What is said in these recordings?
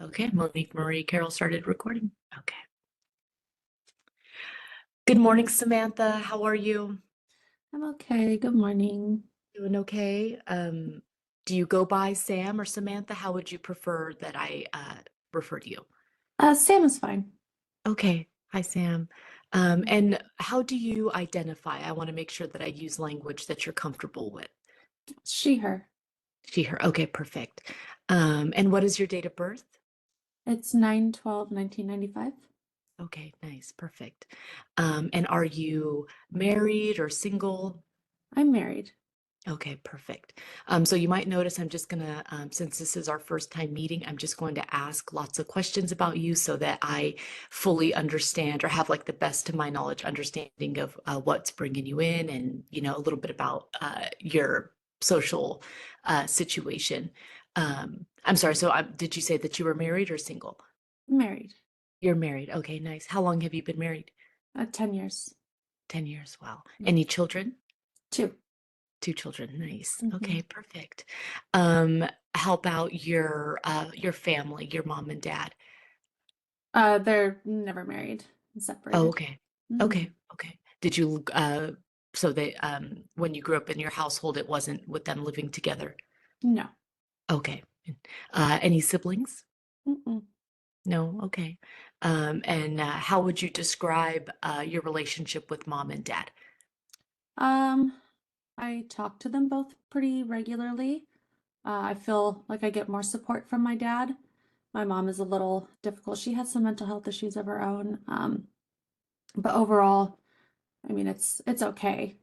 Okay, Monique Marie Carroll started recording. Okay. Good morning, Samantha. How are you? I'm okay. Good morning. Doing okay? Do you go by Sam or Samantha? How would you prefer that I refer to you? Sam is fine. Okay. Hi, Sam. And how do you identify? I want to make sure that I use language that you're comfortable with. She, her. She, her. Okay, perfect. And what is your date of birth? It's 9/12/1995. Okay, nice, perfect. And are you married or single? I'm married. Okay, perfect. So you might notice I'm just gonna, since this is our first time meeting, I'm just going to ask lots of questions about you so that I fully understand or have like the best to my knowledge understanding of what's bringing you in and, a little bit about your social situation. I'm sorry, so did you say that you were married or single? Married. You're married. Okay, nice. How long have you been married? 10 years. 10 years. Wow. Yeah. Any children? Two. Two children. Nice. hmm Okay, perfect. Um, how about your family, your mom and dad? They're never married and Oh, separated. okay. hmm Okay, okay. Did you so they when you grew up in your household it wasn't with them living together? No. Okay. Any siblings? Mm-mm. No, okay. And how would you describe your relationship with mom and dad? Um, I talk to them both pretty regularly. I feel like I get more support from my dad. My mom is a little difficult. She has some mental health issues of her own. But overall, I mean, it's okay.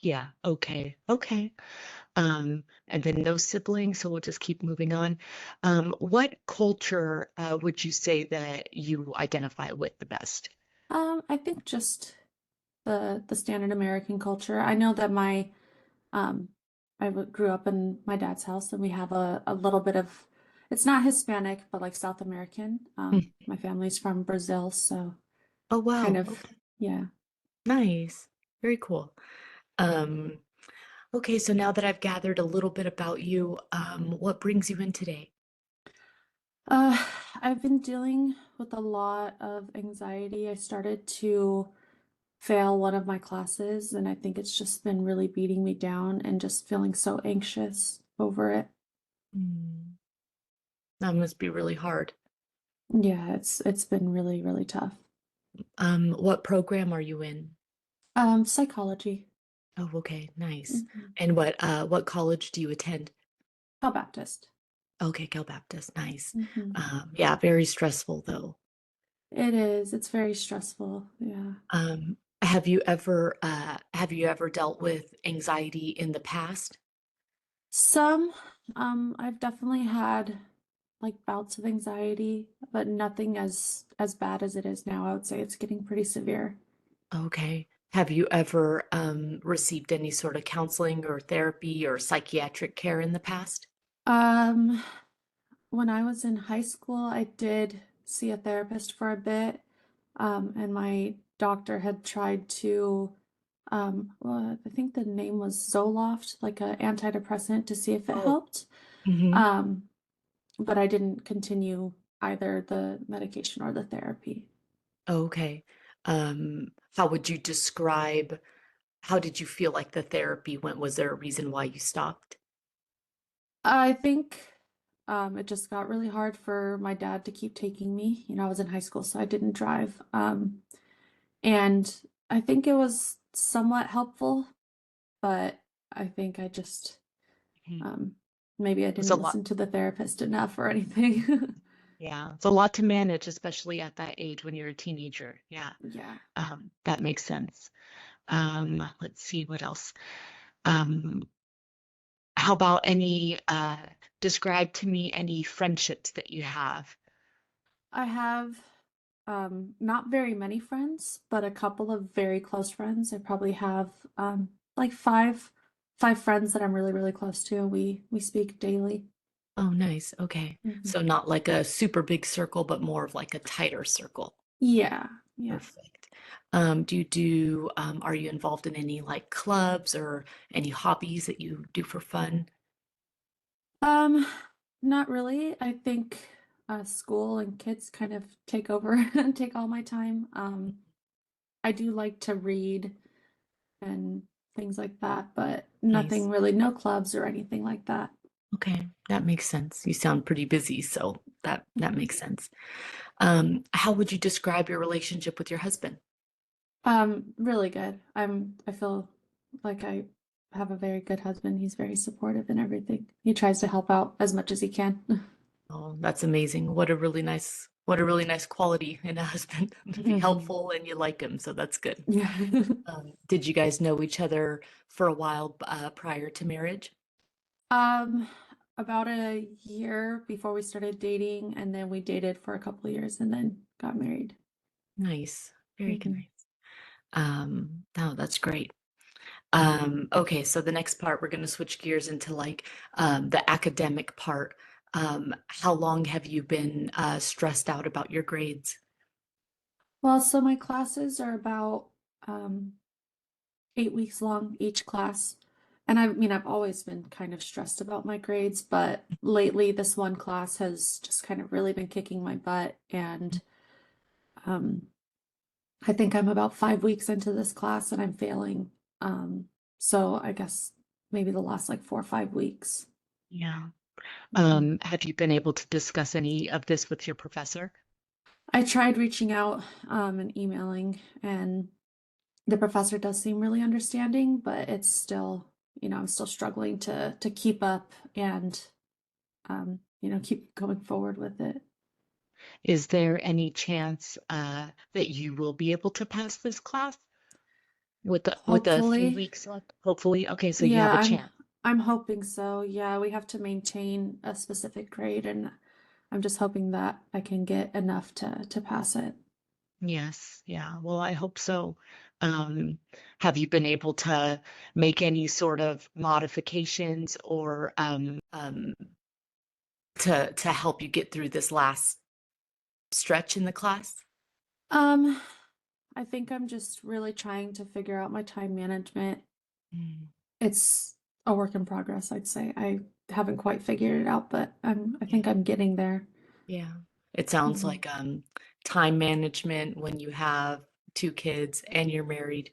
Yeah, okay. Okay. And then no siblings, so we'll just keep moving on. What culture would you say that you identify with the best? I think just the standard American culture. I know that um grew up in my dad's house and we have a little bit of it's not Hispanic, but like South American. Hmm. My family's from Brazil, so Oh, kind wow. of Okay. yeah. Nice. Very cool. Um, okay, so now that I've gathered a little bit about you, what brings you in today? Uh, I've been dealing with a lot of anxiety. I started to fail one of my classes, and I think it's just been really beating me down and just feeling so anxious over it. Hmm, that must be really hard. Yeah, it's been really, really tough. What program are you in? Psychology. Oh, okay, nice. hmm And what college do you attend? Cal Baptist. Okay, Cal Baptist, nice. hmm Yeah, very stressful though. It is. It's very stressful. Yeah. Have you ever dealt with anxiety in the past? Some, I've definitely had like bouts of anxiety, but nothing as bad as it is now. I would say it's getting pretty severe. Okay. Have you ever received any sort of counseling or therapy or psychiatric care in the past? Um, when I was in high school, I did see a therapist for a bit, and my doctor had tried to, well, I think the name was Zoloft, like a antidepressant, to see if it Oh. helped. hmm Um, but I didn't continue either the medication or the therapy. Okay. How would you describe, how did you feel like the therapy went? Was there a reason why you stopped? I think it just got really hard for my dad to keep taking me. I was in high school, so I didn't drive. And I think it was somewhat helpful, but I think I just Mhm. um, maybe I It's a didn't lot. listen to the therapist enough or anything. Yeah, it's a lot to manage, especially at that age when you're a teenager. Yeah, Yeah. that makes sense. Let's see what else. Um, how about describe to me any friendships that you have? I have not very many friends, but a couple of very close friends. I probably have like five friends that I'm really, really close to. We speak daily. Oh, nice. Okay. Mhm. So not like a super big circle, but more of like a tighter circle. Yeah, yeah. Perfect. Are you involved in any like clubs or any hobbies that you do for fun? Um, Not really. I think school and kids kind of take over and take all my time. I do like to read and things like that, but nothing Nice. really, no clubs or anything like that. Okay, that makes sense. You sound pretty busy, so that Mhm. makes sense. How would you describe your relationship with your husband? Really good. I feel like I have a very good husband. He's very supportive in everything. He tries to help out as much as he can. Oh, that's amazing. What a really nice quality in a husband to be Mhm. helpful and you like him, so that's good. Yeah. Did you guys know each other for a while prior to marriage? Um, about a year before we started dating, and then we dated for a couple of years and then got married. Nice. Very Hmm. nice. Oh, that's great. Okay, so the next part, we're going to switch gears into like the academic part. How long have you been stressed out about your grades? Well, so my classes are about um 8 weeks long each class. And I mean, I've always been kind of stressed about my grades, but lately this one class has just kind of really been kicking my butt. And um, I think I'm about 5 weeks into this class and I'm failing. So I guess maybe the last like 4 or 5 weeks. Yeah. Mhm. Have you been able to discuss any of this with your professor? I tried reaching out and emailing, and the professor does seem really understanding, but it's still, I'm still struggling to keep up and keep going forward with it. Is there any chance that you will be able to pass this class with a few Hopefully. weeks left? Hopefully. Okay, so you Yeah, have a I'm chance. I'm hoping so. Yeah, we have to maintain a specific grade, and I'm just hoping that I can get enough to pass it. Yes, yeah. Well, I hope so. Um, have you been able to make any sort of modifications or to help you get through this last stretch in the class? Um, I think I'm just really trying to figure out my time management. Mm, It's a work in progress, I'd say. I haven't quite figured it out, but I yeah, think I'm getting there. yeah. It sounds Mhm. like time management when you have two kids and you're married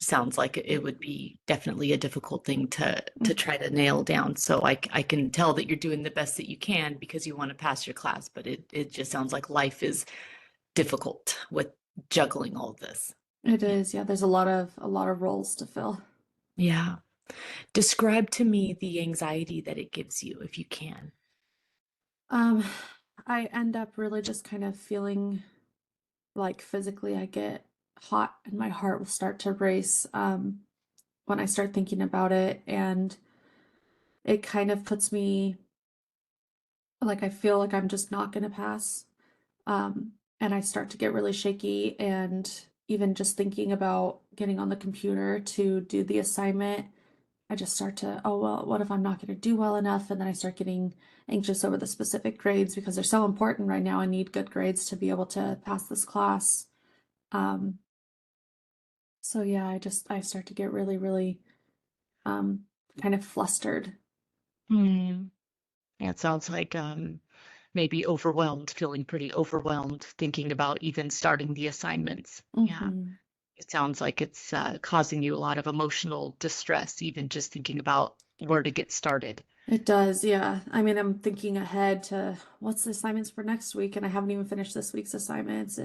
sounds like it would be definitely a difficult thing to Mm. try to nail down. So I can tell that you're doing the best that you can because you want to pass your class, but it just sounds like life is difficult with juggling all this. It Yeah. is, yeah, there's a lot of roles to fill. Yeah. Describe to me the anxiety that it gives you if you can. Um, I end up really just kind of feeling like physically I get hot and my heart will start to race when I start thinking about it. And it kind of puts me like I feel like I'm just not going to pass. And I start to get really shaky. And even just thinking about getting on the computer to do the assignment, I just start to, oh, well, what if I'm not going to do well enough? And then I start getting anxious over the specific grades because they're so important right now. I need good grades to be able to pass this class. Um, so yeah, I start to get really, really um, kind of flustered. Hmm. Yeah, it sounds like maybe overwhelmed, feeling pretty overwhelmed, thinking about even starting the assignments. Yeah. Hmm. It sounds like it's causing you a lot of emotional distress, even just thinking about where to get started. It does, yeah. I mean, I'm thinking ahead to what's the assignments for next week, and I haven't even finished this week's assignments.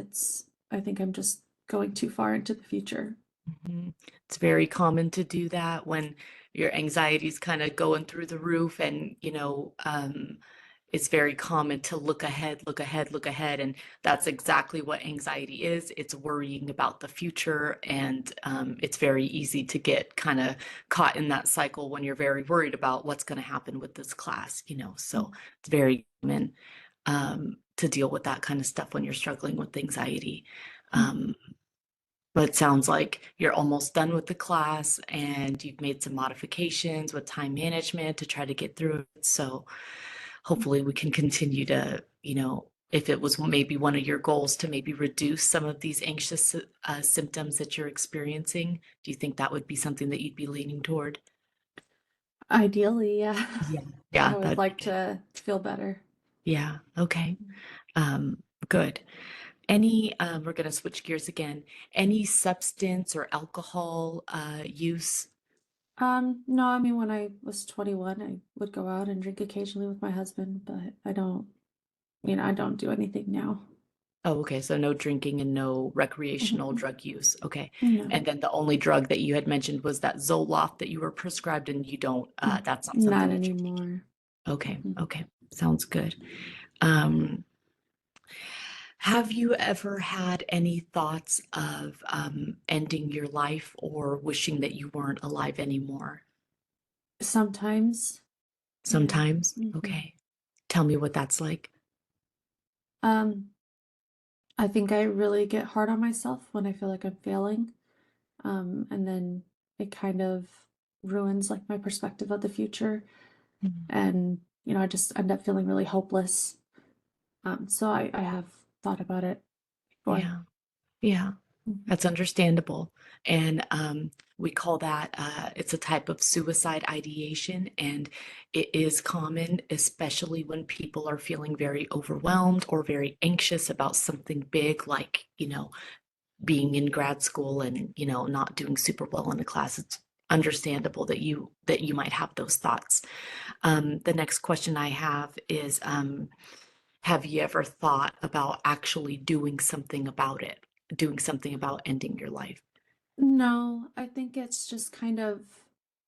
I think I'm just going too far into the future. Mhm. It's very common to do that when your anxiety is kind of going through the roof, and it's very common to look ahead, look ahead, look ahead, and that's exactly what anxiety is. It's worrying about the future, and it's very easy to get kind of caught in that cycle when you're very worried about what's going to happen with this class. So it's very common to deal with that kind of stuff when you're struggling with anxiety. Mhm. Um, but it sounds like you're almost done with the class and you've made some modifications with time management to try to get through it. So hopefully we can continue to, if it was maybe one of your goals to maybe reduce some of these anxious symptoms that you're experiencing, do you think that would be something that you'd be leaning toward? Ideally, yeah. Yeah. I Yeah, would that'd be like good. to feel better. Yeah. Okay. Um, good. We're going to switch gears again. Any substance or alcohol use? No, I mean, when I was 21, I would go out and drink occasionally with my husband, but I don't do anything now. Oh, okay. So no drinking and no recreational Mhm. drug use. Okay. No, And then the only drug that you had mentioned was that Zoloft that you were prescribed and you don't, that's not something not that you're taking. anymore. Okay. Mhm. Okay. Sounds good. Um, have you ever had any thoughts of ending your life or wishing that you weren't alive anymore? Sometimes, yeah. Sometimes? Hmm. Okay. Tell me what that's like. Um, I think I really get hard on myself when I feel like I'm failing. And then it kind of ruins like my perspective of the future. Mhm. And, I just end up feeling really hopeless. So I have thought about it before. Yeah. Yeah. Mhm. That's understandable. And we call that, it's a type of suicide ideation. And it is common, especially when people are feeling very overwhelmed or very anxious about something big, like, being in grad school and, not doing super well in a class. It's understandable that you might have those thoughts. The next question I have you ever thought about actually doing something about ending your life? No, I think it's just kind of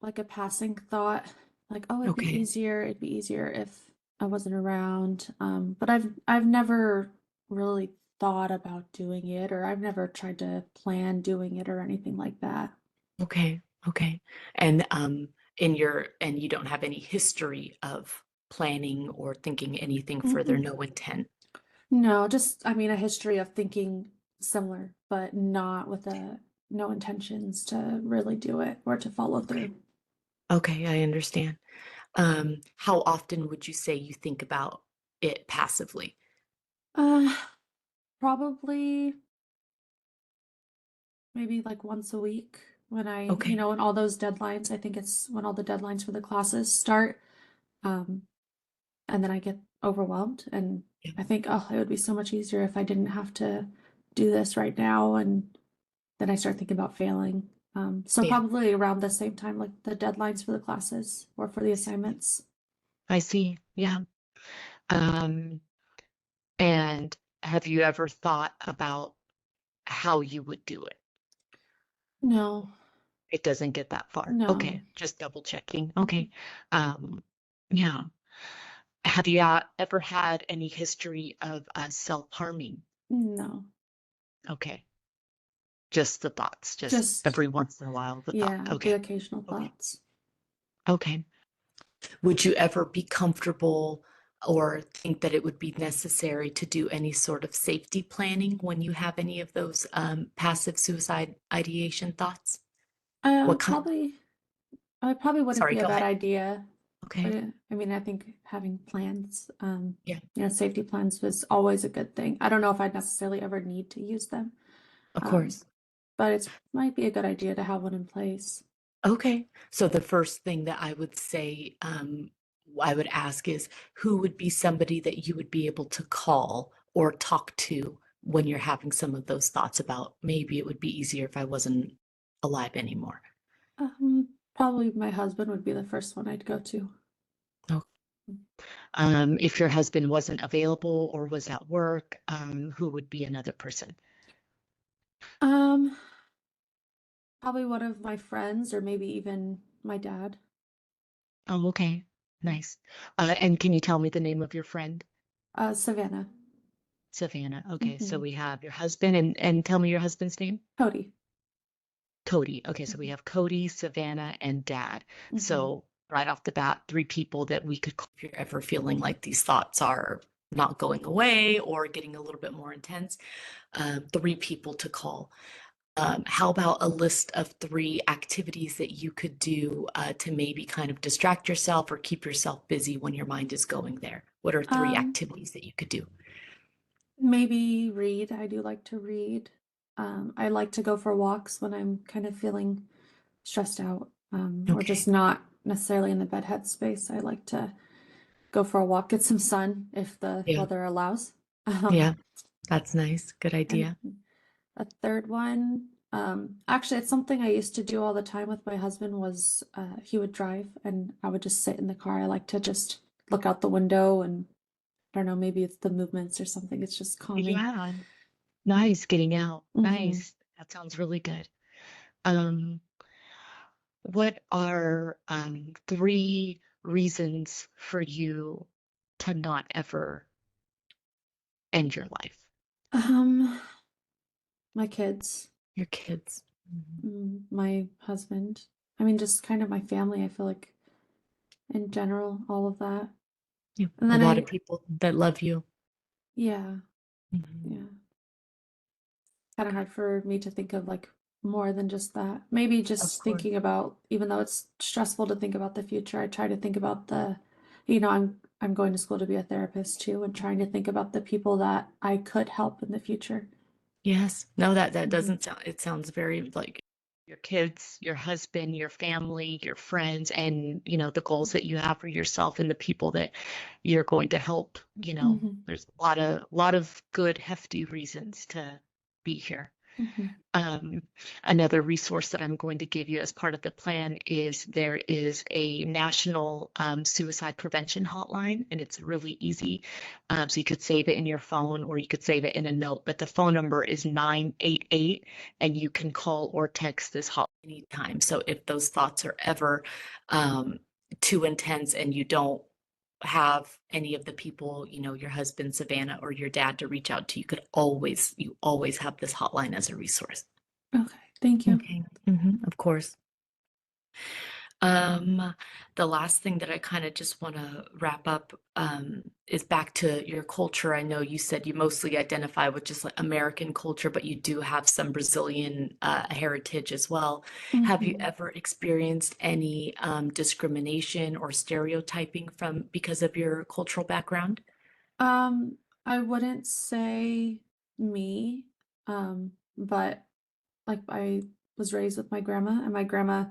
like a passing thought, like, oh, Okay. it'd be easier if I wasn't around. But I've never really thought about doing it, or I've never tried to plan doing it or anything like that. Okay. Okay. And you don't have any history of planning or thinking anything further, Mm-mm. no intent. No, just I mean a history of thinking similar, but not with a no intentions to really do it or to follow Okay. through. Okay, I understand. How often would you say you think about it passively? Uh, Probably maybe like once a week when Okay. when all those deadlines, I think it's when all the deadlines for the classes start. Um, and then I get overwhelmed and Yeah. I think, oh, it would be so much easier if I didn't have to do this right now. And then I start thinking about failing. So Yeah. probably around the same time, like the deadlines for the classes or for the assignments. I see. Yeah. Um, and have you ever thought about how you would do it? No, It doesn't get that far. no, Okay, just double checking. mhm, Okay. Um, yeah. Have you ever had any history of self-harming? no. Okay. Just the thoughts, just Just, every once in a while, the thought. yeah, the Okay. occasional Okay. thoughts. Okay. Would you ever be comfortable or think that it would be necessary to do any sort of safety planning when you have any of those passive suicide ideation thoughts? What kind? Probably, it probably wouldn't Sorry, be a go bad ahead. idea. Okay. But I mean, I think having plans, Yeah, safety plans was always a good thing. I don't know if I'd necessarily ever need to use them, of um, course. but it's might be a good idea to have one in place. Okay. So the first thing that I would ask is who would be somebody that you would be able to call or talk to when you're having some of those thoughts about maybe it would be easier if I wasn't alive anymore. Probably my husband would be the first one I'd go to. Oh. If your husband wasn't available or was at work, who would be another person? Um, Probably one of my friends or maybe even my dad. Oh, okay. Nice. And can you tell me the name of your friend? Savannah. Savannah. Okay, so Hmm. we have your husband and tell me your husband's name. Cody. Cody. Okay, so we have Cody, Savannah, and Dad. Hmm. So right off the bat, three people that we could call if you're ever feeling like these thoughts are not going away or getting a little bit more intense. Three people to call. How about a list of three activities that you could do to maybe kind of distract yourself or keep yourself busy when your mind is going there? What are three Um, activities that you could do? Maybe read. I do like to read. I like to go for walks when I'm kind of feeling stressed out, or just Okay. not necessarily in the bed headspace. I like to go for a walk, get some sun if the Yeah. weather allows. Yeah. Um, That's nice. Good and idea. a third one, actually, it's something I used to do all the time with my husband was he would drive and I would just sit in the car. I like to just look out the window and I don't know, maybe it's the movements or something. It's just calming. Yeah. Nice getting out. Hmm. Nice. That sounds really good. Um, what are three reasons for you to not ever end your life? Um, my kids, Your kids. Mhm. my husband. I mean, just kind of my family, I feel like in general, all of that. Yeah. And A then lot of people that love you. yeah, Mhm. yeah. Kind of hard for me to think of like more than just that. Maybe Of just course. thinking about, even though it's stressful to think about the future, I try to think about I'm going to school to be a therapist too, and trying to think about the people that I could help in the future. Yes. No, that Hmm. doesn't sound, it sounds very like your kids, your husband, your family, your friends, and the goals that you have for yourself and the people that you're going to help. Hmm. There's a lot of good, hefty reasons to be here. Hmm. Um, Another resource that I'm going to give you as part of the plan is there is a national suicide prevention hotline, and it's really easy. So you could save it in your phone or you could save it in a note, but the phone number is 988, and you can call or text this hotline anytime. So if those thoughts are ever um, too intense and you don't have any of the people, your husband, Savannah, or your dad to reach out to, you always have this hotline as a resource. Okay, thank you. Okay. Of course. The last thing that I kind of just want to wrap up is back to your culture. I know you said you mostly identify with just like American culture, but you do have some Brazilian heritage as well. Have you Hmm. ever experienced any discrimination or stereotyping from because of your cultural background? Um, I wouldn't say me, but like I was raised with my grandma, and my grandma,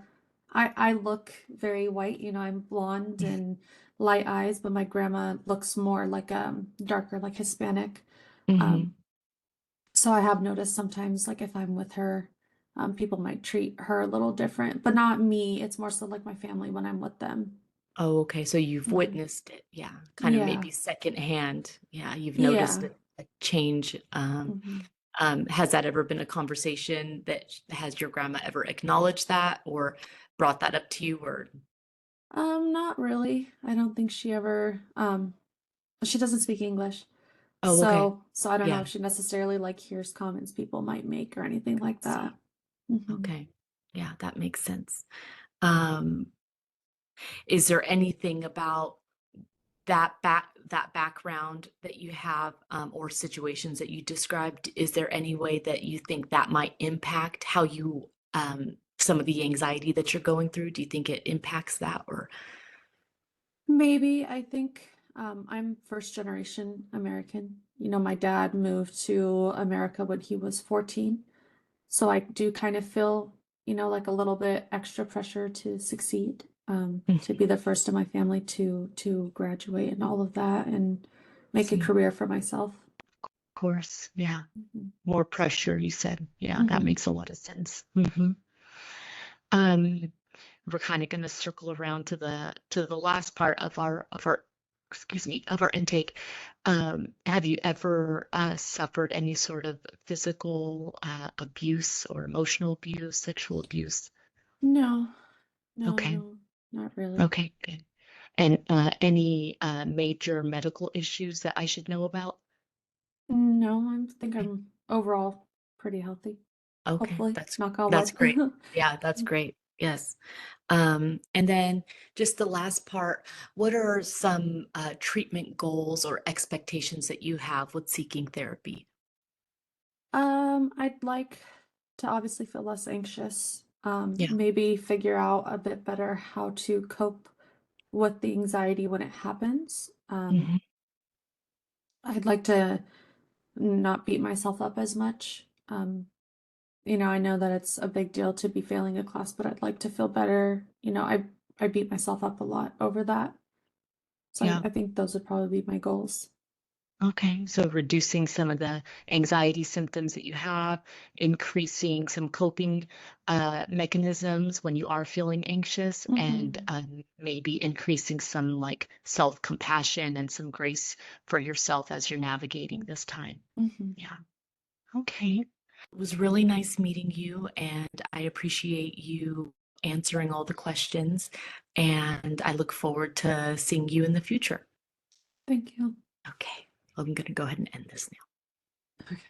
I look very white, I'm blonde and light eyes, but my grandma looks more like darker, like Hispanic. Hmm. Um, so I have noticed sometimes like if I'm with her, people might treat her a little different, but not me. It's more so like my family when I'm with them. Oh, okay. So you've Hmm. witnessed it. Yeah. Kind of Yeah. maybe secondhand. Yeah. You've noticed Yeah. a change. Hmm. Has that ever been a conversation that has your grandma ever acknowledged that or brought that up to you or Not really. I don't think she ever she doesn't speak English. oh, okay. So I don't know Yeah, if she necessarily like hears comments people might make or anything I like that. see. Hmm. Okay. Yeah, that makes sense. Um, is there anything about that background that you have or situations that you described? Is there any way that you think that might impact how you some of the anxiety that you're going through? Do you think it impacts that or Maybe I think I'm first generation American. My dad moved to America when he was 14. So I do kind of feel, like a little bit extra pressure to succeed, to Mhm. be the first in my family to graduate and all of that and make a See, career for myself. of course, yeah. Mhm. More pressure, you said. Yeah, that Mhm. makes a lot of sense. We're kind of going to circle around to the last part of our excuse me of our intake. Have you ever suffered any sort of physical abuse or emotional abuse, sexual abuse? No, no, Okay, no, not really. okay, good. And any major medical issues that I should know about? No, I think I'm overall pretty healthy. Okay, Hopefully, that's knock on that's wood. great. Yeah, that's great. Yes. And then just the last part, what are some treatment goals or expectations that you have with seeking therapy? I'd like to obviously feel less anxious. Yeah. Maybe figure out a bit better how to cope with the anxiety when it happens. Hmm. I'd like to not beat myself up as much. I know that it's a big deal to be failing a class, but I'd like to feel better. I beat myself up a lot over that. So Yeah. I think those would probably be my goals. Okay, so reducing some of the anxiety symptoms that you have, increasing some coping mechanisms when you are feeling anxious, and Hmm. maybe increasing some like self-compassion and some grace for yourself as you're navigating this time. Hmm. Yeah. Okay. It was really nice meeting you, and I appreciate you answering all the questions, and I look forward to seeing you in the future. Thank you. Okay, I'm going to go ahead and end this now. Okay.